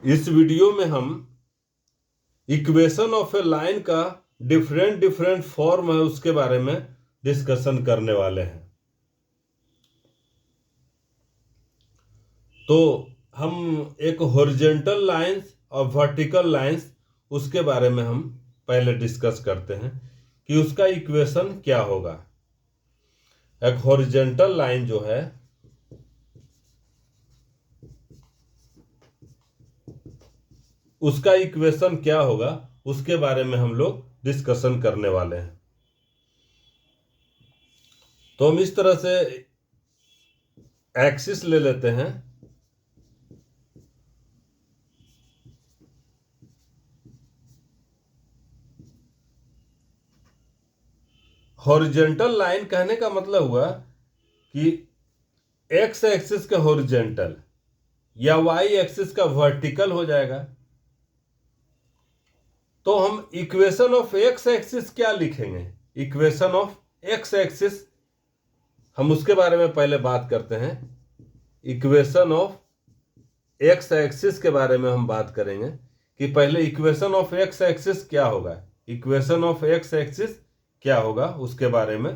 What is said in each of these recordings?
इस वीडियो में हम इक्वेशन ऑफ ए लाइन का डिफरेंट फॉर्म है उसके बारे में डिस्कशन करने वाले हैं। तो हम एक हॉरिजॉन्टल लाइंस और वर्टिकल लाइंस उसके बारे में हम पहले डिस्कस करते हैं कि उसका इक्वेशन क्या होगा। एक हॉरिजॉन्टल लाइन जो है उसका इक्वेशन क्या होगा उसके बारे में हम लोग डिस्कशन करने वाले हैं। तो हम इस तरह से एक्सिस ले लेते हैं। हॉरिजॉन्टल लाइन कहने का मतलब हुआ कि एक्स एक्सिस का हॉरिजॉन्टल या वाई एक्सिस का वर्टिकल हो जाएगा। तो हम इक्वेशन ऑफ एक्स एक्सिस क्या लिखेंगे? इक्वेशन ऑफ एक्स एक्सिस हम उसके बारे में पहले बात करते हैं। इक्वेशन ऑफ एक्स एक्सिस के बारे में हम बात करेंगे कि पहले इक्वेशन ऑफ एक्स एक्सिस क्या होगा। इक्वेशन ऑफ एक्स एक्सिस क्या होगा उसके बारे में।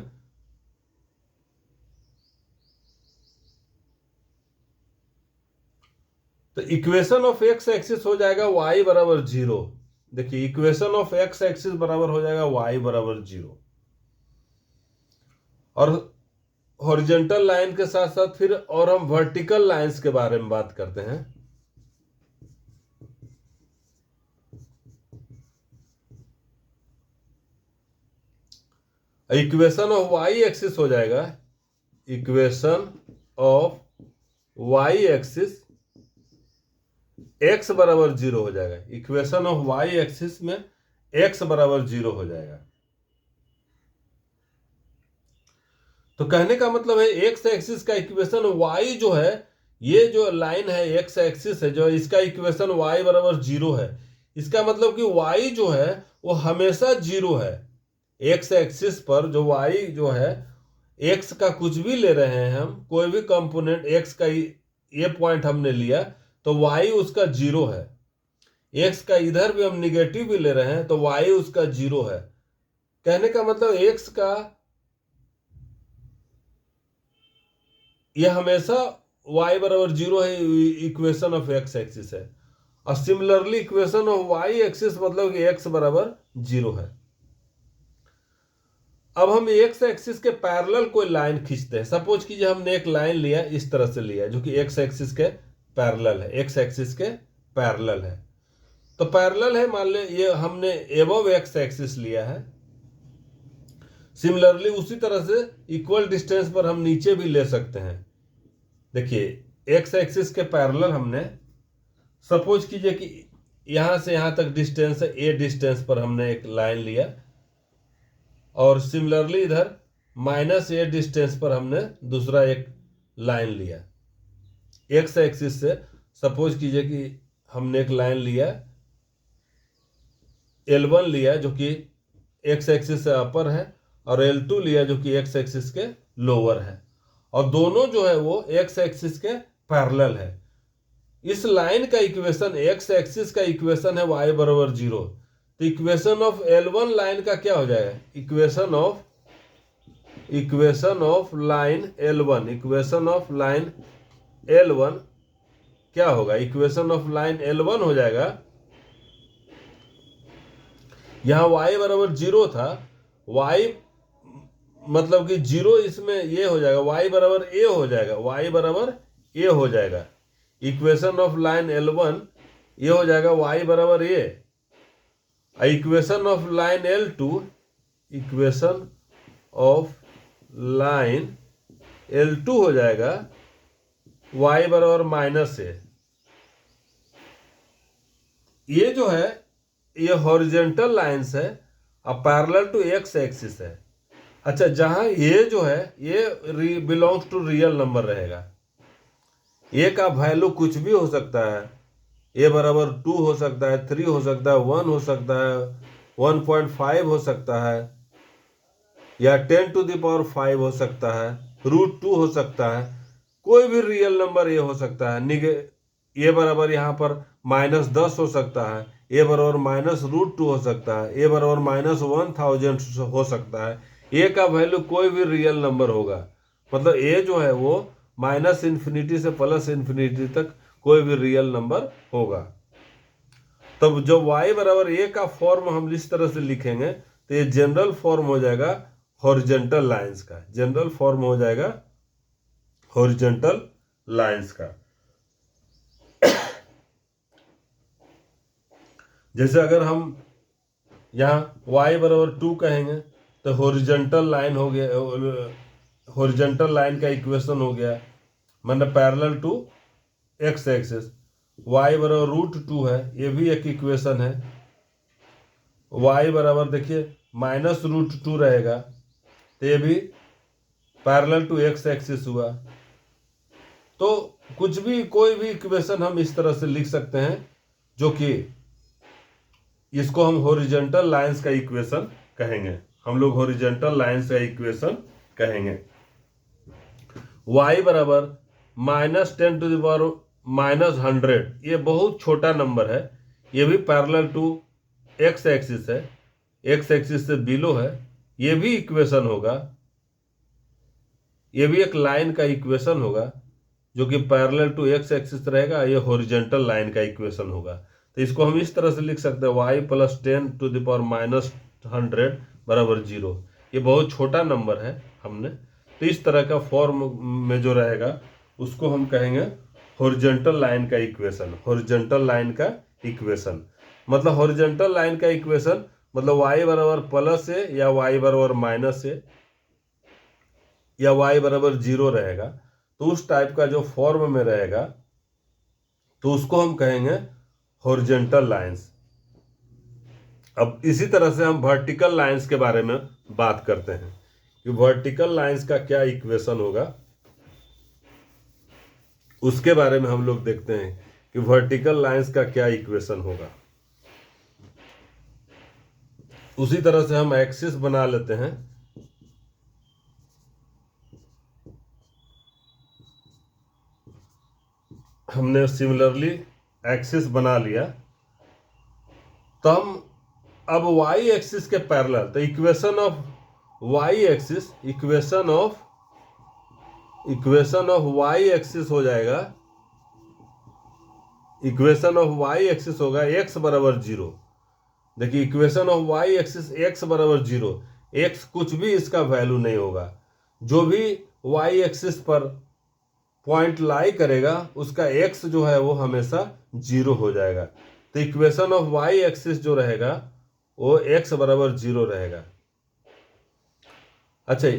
तो इक्वेशन ऑफ एक्स एक्सिस हो जाएगा y बराबर 0। देखिए इक्वेशन ऑफ एक्स एक्सिस बराबर हो जाएगा y बराबर 0। और हॉरिजॉन्टल लाइन के साथ साथ फिर और हम वर्टिकल लाइंस के बारे में बात करते हैं। इक्वेशन ऑफ वाई एक्सिस हो जाएगा equation of Y axis x बराबर 0 हो जाएगा। इक्वेशन ऑफ वाई एक्सिस में x बराबर 0 हो जाएगा। तो कहने का मतलब है एक्स एक्सिस का इक्वेशन y जो है, ये जो लाइन है एक्स एक्सिस है जो इसका इक्वेशन y बराबर 0 है। इसका मतलब कि y जो है वो हमेशा 0 है। एक्स एक्सिस पर जो y जो है, x का कुछ भी ले रहे हैं हम, कोई भी कंपोनेंट x का ये पॉइंट हमने लिया तो y उसका 0 है। x का इधर भी हम निगेटिव भी ले रहे हैं तो y उसका 0 है। कहने का मतलब x का यह हमेशा y बराबर 0 है। इक्वेशन ऑफ एक्स एक्सिस है। और similarly equation of Y axis मतलब कि x बराबर 0 है। अब हम एक्स एक्सिस के पैरेलल कोई लाइन खींचते हैं। सपोज कीजिए हमने एक लाइन लिया, इस तरह से लिया जो कि एक्स एक्सिस के पैरेलल है। एक्स एक्सिस के पैरेलल है तो पैरेलल है, मान ले ये हमने एबव एक्स एक्सिस लिया है। सिमिलरली उसी तरह से इक्वल डिस्टेंस पर हम नीचे भी ले सकते हैं। देखिए एक्स एक्सिस के पैरेलल हमने सपोज कीजिए कि यहां से यहां तक डिस्टेंस है, ए डिस्टेंस पर हमने एक लाइन लिया और सिमिलरली इधर -a डिस्टेंस पर हमने दूसरा एक लाइन लिया। एक्स एक्सिस से सपोज कीजिए कि हमने एक लाइन लिया L1 लिया जो कि एक्स एक्सिस से अपर है और L2 लिया जो कि एक्स एक्सिस के लोअर है, और दोनों जो है वो एक्स एक्सिस के पैरेलल है। इस लाइन का इक्वेशन एक्स एक्सिस का इक्वेशन है y बराबर 0। तो इक्वेशन ऑफ L1 लाइन का क्या हो जाएगा? Equation of line L1, equation of line L1 क्या होगा? इक्वेशन ऑफ लाइन L1 हो जाएगा, यहां y बराबर 0 था, y मतलब कि 0 इसमें ये हो जाएगा, y बराबर a हो जाएगा, y बराबर a हो जाएगा। इक्वेशन ऑफ लाइन L1 ये हो जाएगा y बराबर a। Equation of line L2, equation of line L2 हो जाएगा y बराबर -a। ये जो है ये हॉरिजॉन्टल लाइंस है और पैरेलल टू एक्स एक्सिस है। अच्छा, जहां ये जो है ये बिलोंग्स टू रियल नंबर रहेगा। ए का वैल्यू कुछ भी हो सकता है, ए बराबर 2 हो सकता है, 3 हो सकता है, 1 हो सकता है, 1.5 हो सकता है, या 10⁵ हो सकता है, √2 हो सकता है। कोई भी रियल नंबर ये हो सकता है। ए बराबर यहाँ पर -10 हो सकता है, ए बराबर -√2 हो सकता है, ए बराबर -1000 हो सकता है। ए का वैल्यू कोई भी रियल नंबर होगा, मतलब ए जो है वो -∞ से +∞ तक कोई भी रियल नंबर होगा। तब जब y बराबर ए का फॉर्म हम इस तरह से लिखेंगे तो ये जनरल फॉर्म हो जाएगा हॉरिजॉन्टल लाइंस का, जनरल फॉर्म हो जाएगा हॉरिजॉन्टल लाइंस का। जैसे अगर हम यहाँ y बराबर 2 कहेंगे तो हॉरिजॉन्टल लाइन हो गया, हॉरिजॉन्टल लाइन का इक्वेशन हो गया, मतलब parallel to x axis. y बराबर √2 है, ये भी एक इक्वेशन है। y बराबर देखिए -√2 रहेगा तो ये भी पैरेलल टू x एक्सिस हुआ। तो कुछ भी कोई भी इक्वेशन हम इस तरह से लिख सकते हैं जो कि इसको हम हॉरिजॉन्टल लाइंस का इक्वेशन कहेंगे, हम लोग हॉरिजॉन्टल लाइंस का इक्वेशन कहेंगे। y बराबर -10⁻⁻100, ये बहुत छोटा नंबर है, ये भी पैरेलल टू x एक्सिस है, x एक्सिस से बिलो है, ये भी इक्वेशन होगा, ये भी एक लाइन का इक्वेशन होगा जो कि पैरेलल टू x एक्सिस रहेगा, ये हॉरिजॉन्टल लाइन का इक्वेशन होगा। तो इसको हम इस तरह से लिख सकते हैं y + 10⁻⁻100 बराबर 0। ये बहुत छोटा नंबर है हमने, तो इस तरह का फॉर्म में जो रहेगा उसको हम कहेंगे हॉरिजॉन्टल लाइन का इक्वेशन। हॉरिजॉन्टल लाइन का इक्वेशन मतलब हॉरिजॉन्टल लाइन का इक्वेशन मतलब y बराबर प्लस है या y बराबर माइनस है या y बराबर 0 रहेगा, तो उस टाइप का जो फॉर्म में रहेगा तो उसको हम कहेंगे हॉरिजॉन्टल लाइंस। अब इसी तरह से हम वर्टिकल लाइंस के बारे में बात करते हैं कि वर्टिकल लाइंस का क्या इक्वेशन होगा, उसके बारे में हम लोग देखते हैं कि वर्टिकल लाइंस का क्या इक्वेशन होगा। उसी तरह से हम एक्सिस बना लेते हैं। हमने सिमिलरली एक्सिस बना लिया, तो हम अब y एक्सिस के पैरेलल, तो equation of y axis, equation of y axis हो जाएगा, इक्वेशन ऑफ y एक्सिस होगा x बराबर 0। देखिए equation of y axis x बराबर 0, x कुछ भी इसका वैल्यू नहीं होगा, जो भी y एक्सिस पर पॉइंट लाई करेगा उसका x जो है वो हमेशा 0 हो जाएगा। तो इक्वेशन ऑफ y एक्सिस जो रहेगा वो x बराबर 0 रहेगा। अच्छा,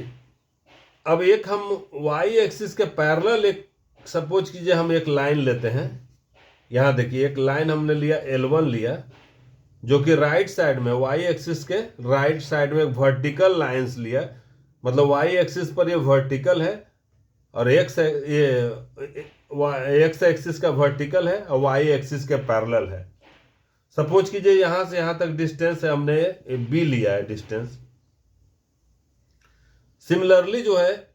अब एक हम y एक्सिस के पैरेलल एक सपोज कीजिए हम एक लाइन लेते हैं। यहाँ देखिए एक लाइन हमने लिया L1 लिया, जो कि राइट साइड में y एक्सिस के राइट साइड में वर्टिकल लाइंस लिया, मतलब y एक्सिस पर ये वर्टिकल है और x एक्सिस का वर्टिकल है और y एक्सिस के पैरेलल है। सपोज कीजिए यहाँ से यहाँ तक डिस्टेंस है, हमने b लिया है डिस्टेंस। सिमिलरली जो है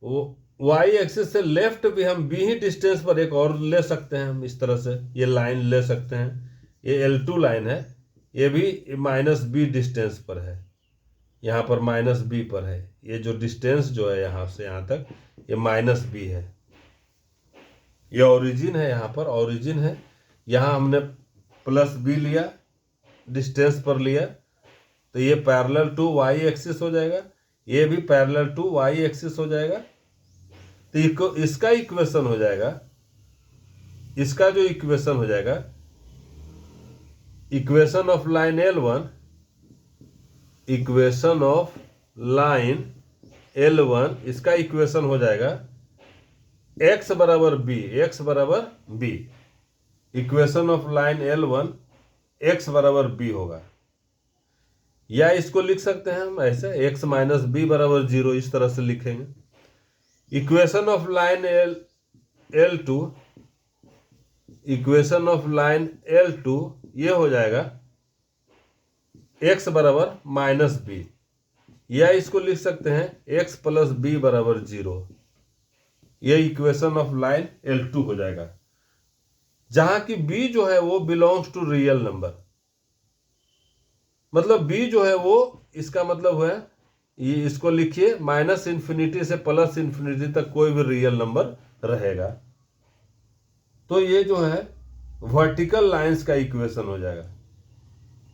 वो y एक्सिस से लेफ्ट भी हम b ही डिस्टेंस पर एक और ले सकते हैं, हम इस तरह से ये लाइन ले सकते हैं। ये L2 लाइन है, ये भी -b डिस्टेंस पर है, यहाँ पर -b पर है। ये जो डिस्टेंस जो है यहाँ से यहाँ तक ये -b है, ये ओरिजिन है, यहाँ पर ओरिजिन है, यहाँ हमने +b लिया डिस्टेंस पर लिया, तो ये पैरेलल टू y एक्सिस हो जाएगा, ये भी पैरेलल टू y एक्सिस हो जाएगा। तो इसका इक्वेशन हो जाएगा, इसका जो इक्वेशन हो जाएगा, equation of line L1, equation of line L1, इसका इक्वेशन हो जाएगा x बराबर b, x बराबर b। Equation of line L1 x बराबर b होगा, या इसको लिख सकते हैं हम ऐसे x - b बराबर 0, इस तरह से लिखेंगे। Equation of line L2, equation of line L2 ये हो जाएगा x बराबर -b, या इसको लिख सकते हैं x + b बराबर 0। ये इक्वेशन ऑफ लाइन L2 हो जाएगा। जहां की बी जो है वो बिलोंग्स टू रियल नंबर, मतलब बी जो है वो, इसका मतलब है ये, इसको लिखिए माइनस इन्फिनिटी से प्लस इन्फिनिटी तक कोई भी रियल नंबर रहेगा। तो ये जो है वर्टिकल लाइंस का इक्वेशन हो जाएगा।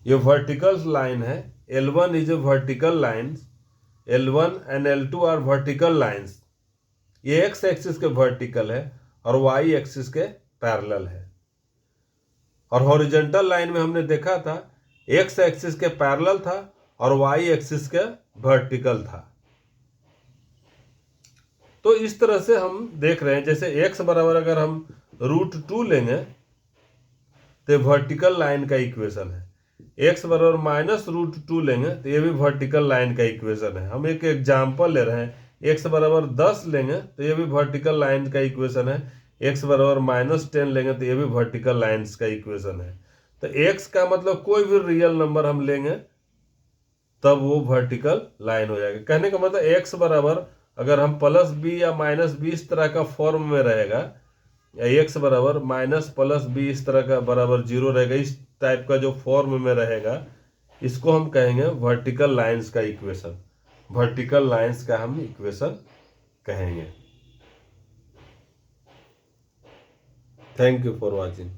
ये वर्टिकल लाइन है, L1 is a vertical lines, L1 and L2 are vertical lines. ये एक्स एक्सिस के वर्टिकल है और वाई एक्सिस के पैरेलल है। और हॉरिजॉन्टल लाइन में हमने देखा था एक्स एक्सिस के पैरेलल था और वाई एक्सिस के वर्टिकल था। तो इस तरह से हम देख रहे हैं, जैसे x बराबर अगर हम √2 लेंगे तो वर्टिकल लाइन का इक्वेशन है, x बराबर -√2 लेंगे तो ये भी वर्टिकल लाइन का इक्वेशन है। हम एक एग्जाम्पल ले रहे हैं, x बराबर 10 लेंगे तो ये भी वर्टिकल लाइन का इक्वेशन है, x बराबर -10 लेंगे तो ये भी वर्टिकल लाइन्स का इक्वेशन है। तो x का मतलब कोई भी रियल नंबर हम लेंगे तब वो वर्टिकल लाइन हो जाएगा। कहने का मतलब x बराबर अगर हम +b या -b इस तरह का फॉर्म में रहेगा, या x बराबर -+b इस तरह का बराबर 0 रहेगा, इस टाइप का जो फॉर्म में रहेगा, इसको हम कहेंगे वर्टिकल लाइंस का इक्वेशन। वर्टिकल लाइंस का हम इक्वेशन कहेंगे। Thank you for watching.